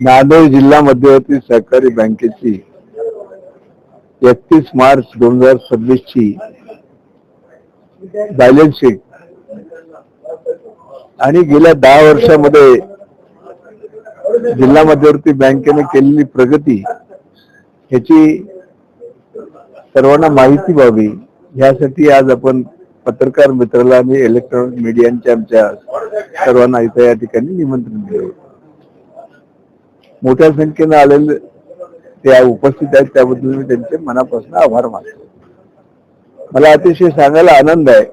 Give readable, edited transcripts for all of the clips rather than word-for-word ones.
नांदेड जिल्हा मध्यवर्ती सहकारी बँकेची 31 मार्च 2026 ची बॅलन्स शीट आणि गेल्या 10 वर्षामध्ये जिल्हा मध्यवर्ती बँकेने केलेली प्रगती ह्याची सर्वांना माहिती व्हावी यासाठी आज आपण पत्रकार मित्राला आणि इलेक्ट्रॉनिक मीडियाच्या आमच्या सर्वांना इथे या ठिकाणी निमंत्रण दिले. मोठ्या संख्येने आलेले ते उपस्थित आहेत त्याबद्दल मी त्यांचे मनापासून आभार मानतो. मला अतिशय सांगायला आनंद आहे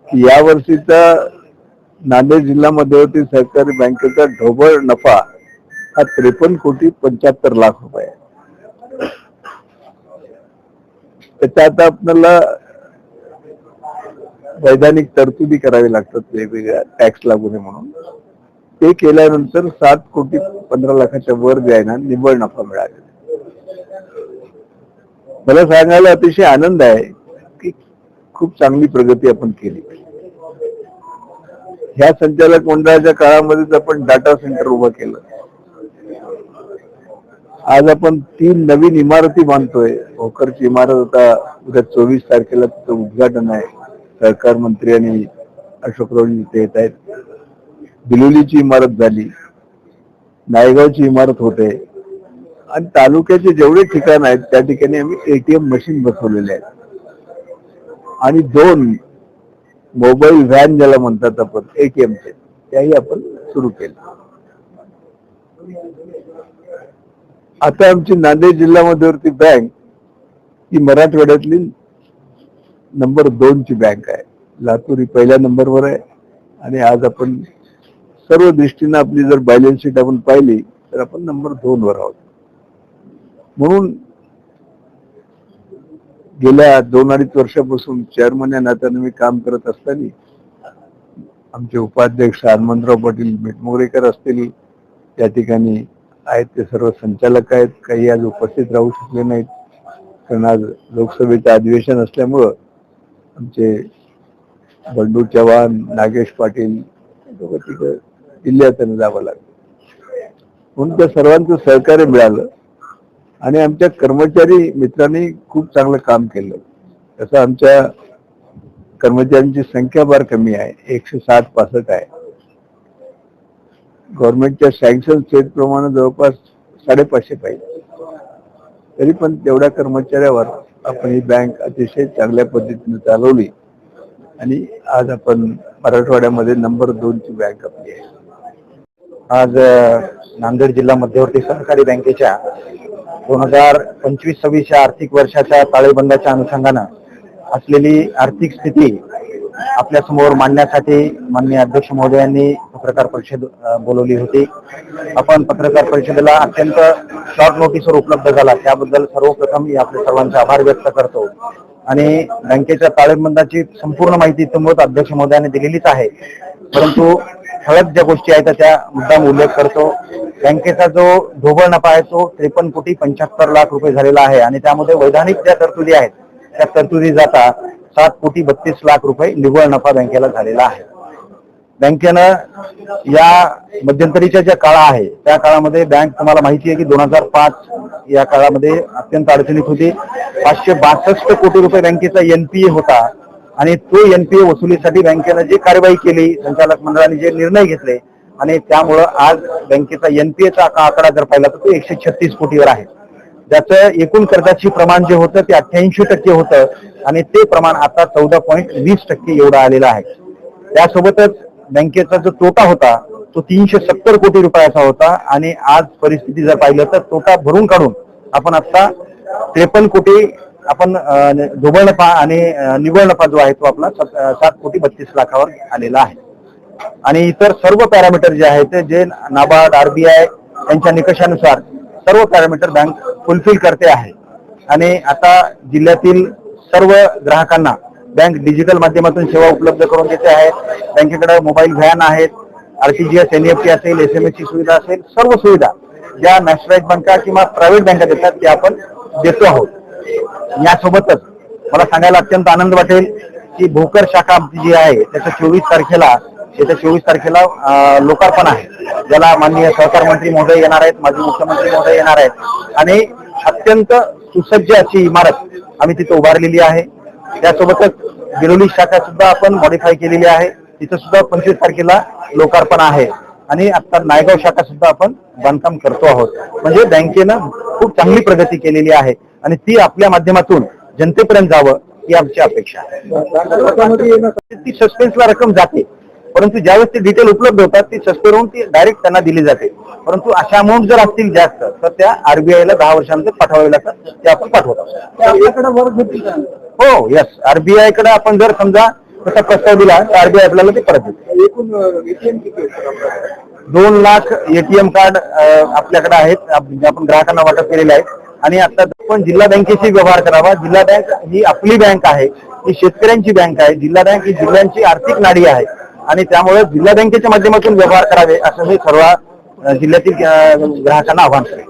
की या वर्षीचा नांदेड जिल्हा मध्यवर्ती सहकारी बँकेचा ढोबळ नफा हा 53,75,00,000 रुपये आहे. त्याच्या आता आपल्याला वैधानिक तरतुदी करावी लागतात वेगवेगळ्या टॅक्स लागू नये म्हणून. ते केल्यानंतर 7,15,00,000च्या वर द्यायला निव्वळ नफा मिळाला. मला सांगायला अतिशय आनंद आहे की खूप चांगली प्रगती आपण केली. ह्या संचालक मंडळाच्या काळामध्येच आपण डाटा सेंटर उभं केलं. आज आपण 3 नवीन इमारती बांधतोय. भोकरची इमारत आता उद्या 24 तारखेला तिचं उद्घाटन आहे. सहकार मंत्री आणि अशोकरावजी इथे येत आहेत. बिलोलीची इमारत झाली, नायगावची इमारत होते आणि तालुक्याचे जेवढे ठिकाण आहेत त्या ठिकाणी आम्ही ATM मशीन बसवलेले आहेत आणि 2 मोबाईल व्हॅन ज्याला म्हणतात आपण ATMचे त्याही आपण सुरू केले. आता आमची नांदेड जिल्हा मध्यवर्ती बँक ही मराठवाड्यातली नंबर 2 ची बँक आहे. लातूर ही पहिल्या नंबरवर आहे आणि आज आपण सर्व दृष्टीने आपली जर बॅलन्स शीट आपण पाहिली तर आपण नंबर 2 वर आहोत. म्हणून गेल्या 2-2.5 वर्षापासून चेअरमन या नात्याने मी काम करत असताना आमचे उपाध्यक्ष हनुमंतराव पाटील मिटमोरेकर असतील, त्या ठिकाणी आहेत ते सर्व संचालक आहेत. काही आज उपस्थित राहू शकले नाहीत कारण आज लोकसभेचे अधिवेशन असल्यामुळं आमचे बंडू चव्हाण, नागेश पाटील तिकडे जिल्ह्यात जावं लागलं. म्हणून त्या सर्वांचं सहकार्य मिळालं आणि आमच्या कर्मचारी मित्रांनी खूप चांगलं काम केलं. तसं आमच्या कर्मचाऱ्यांची संख्या फार कमी आहे, 160-165 आहे. गव्हर्नमेंटच्या सँक्शन स्टेट प्रमाणे जवळपास 550 पाहिजे. तरी पण तेवढ्या कर्मचाऱ्यावर आपण ही बँक अतिशय चांगल्या पद्धतीने चालवली आणि आज आपण मराठवाड्यामध्ये नंबर 2 ची बँक आपली आहे. आज नांदेड जिल्हा मध्यवर्ती सहकारी बँकेच्या 2025-26 या आर्थिक वर्षाच्या ताळेबंदाच्या अनुषंगानं असलेली आर्थिक स्थिती आपल्या समोर मांडण्यासाठी माननीय अध्यक्ष महोदयांनी पत्रकार परिषद बोलवली होती. आपण पत्रकार परिषदेला अत्यंत शॉर्ट नोटीसवर उपलब्ध झाला त्याबद्दल सर्वप्रथम मी आपल्या सर्वांचे आभार व्यक्त करतो. आणि बँकेच्या ताळेबंदाची संपूर्ण माहिती तुम्हाला अध्यक्ष महोदयांनी दिलेलीच आहे, परंतु ठळक ज्या गोष्टी आहेत त्या मुद्दाम उल्लेख करतो. बँकेचा जो ढोबळ नफा आहे तो 53,75,00,000 रुपये झालेला आहे आणि त्यामध्ये वैधानिक ज्या तरतुदी आहेत त्या तरतुदी जाता 7,32,00,000 रुपये निव्वळ नफा बँकेला झालेला आहे. बँकेनं या मध्यंतरीच्या ज्या काळ आहे त्या काळामध्ये बँक तुम्हाला माहिती आहे की 2005 या काळामध्ये अत्यंत अडचणीत होती. 562 कोटी रुपये बँकेचा NPA होता आणि तो NPA वसुलीसाठी बँकेनं जी कार्यवाही केली, संचालक मंडळाने जे निर्णय घेतले आणि त्यामुळं आज बँकेचा NPAचा आकडा जर पाहिला तर तो 136 कोटीवर आहे. ज्याचं एकूण कर्जाची प्रमाण जे होतं ते 88% होतं आणि ते प्रमाण आता 14.20% एवढं आलेलं आहे. त्यासोबतच बँकेचा जो तोटा होता तो 370 कोटी रुपयाचा होता आणि आज परिस्थिती जर पाहिलं तर तोटा भरून काढून आपण आता 53 कोटी आपण ढोबळ नफा आणि निव्वळ नफा जो आहे तो आपला 7,32,00,000 आलेला आहे. आणि इतर सर्व पॅरामीटर जे आहेत जे नाबार्ड RBI यांच्या निकषानुसार सर्व पॅरामीटर बँक फुलफिल करते आहे. आणि आता जिल्ह्यातील सर्व ग्राहकांना बँक डिजिटल माध्यमातून सेवा उपलब्ध करून देते आहे. बँकेकडे मोबाईल व्हॅन आहेत, RTGS NEFT असेल, SMS ची सुविधा असेल, सर्व सुविधा ज्या नॅशनलाइज बँका किंवा प्रायव्हेट बँका देतात ते आपण देतो आहोत. यासोबतच मला सांगायला अत्यंत आनंद वाटेल की भोकर शाखा जी आहे त्याच्या 24 तारखेला येत्या 24 तारखेला लोकार्पण आहे, ज्याला माननीय सहकार मंत्री महोदय येणार आहेत, माजी मुख्यमंत्री महोदय येणार आहेत आणि अत्यंत सुसज्ज अशी इमारत आम्ही तिथे उभारलेली आहे. त्यासोबतच गिरोली शाखा सुद्धा आपण मॉडिफाय केलेली आहे, तिथं सुद्धा 25 तारखेला लोकार्पण आहे आणि आता नायगाव शाखा सुद्धा आपण बांधकाम करतो आहोत. म्हणजे बँकेनं खूप चांगली प्रगती केलेली आहे आणि ती आपल्या माध्यमातून जनतेपर्यंत जावं ही आमची अपेक्षा आहे. ती सस्पेन्सला रक्कम जाते, परंतु ज्यावेळेस ते डिटेल उपलब्ध होतात ती सस्पेंड होऊन ती डायरेक्ट त्यांना दिली जाते. परंतु अशा अमाऊंट जर असतील जास्त तर त्या आरबीआयला 10 वर्षांमध्ये पाठवावे लागतात, ते आपण पाठवतो. हो यस, आरबीआय कडे आपण जर समजा तसा प्रस्ताव दिला तर आरबीआय आपल्याला ते परत देते. एकूण एटीएम किती 2 लाख एटीएम कार्ड आपल्याकडे आहेत, आपण ग्राहकांना वाटप केलेले आहेत. आणि आता आपण जिल्हा बँकेशी व्यवहार करावा. जिल्हा बँक ही आपली बँक आहे, ही शेतकऱ्यांची बँक आहे. जिल्हा बँक ही जिल्ह्यांची आर्थिक नाडी आहे आणि त्यामुळे जिल्हा बँकेच्या माध्यमातून व्यवहार करावे असं मी सर्व जिल्ह्यातील ग्राहकांना आवाहन करेन.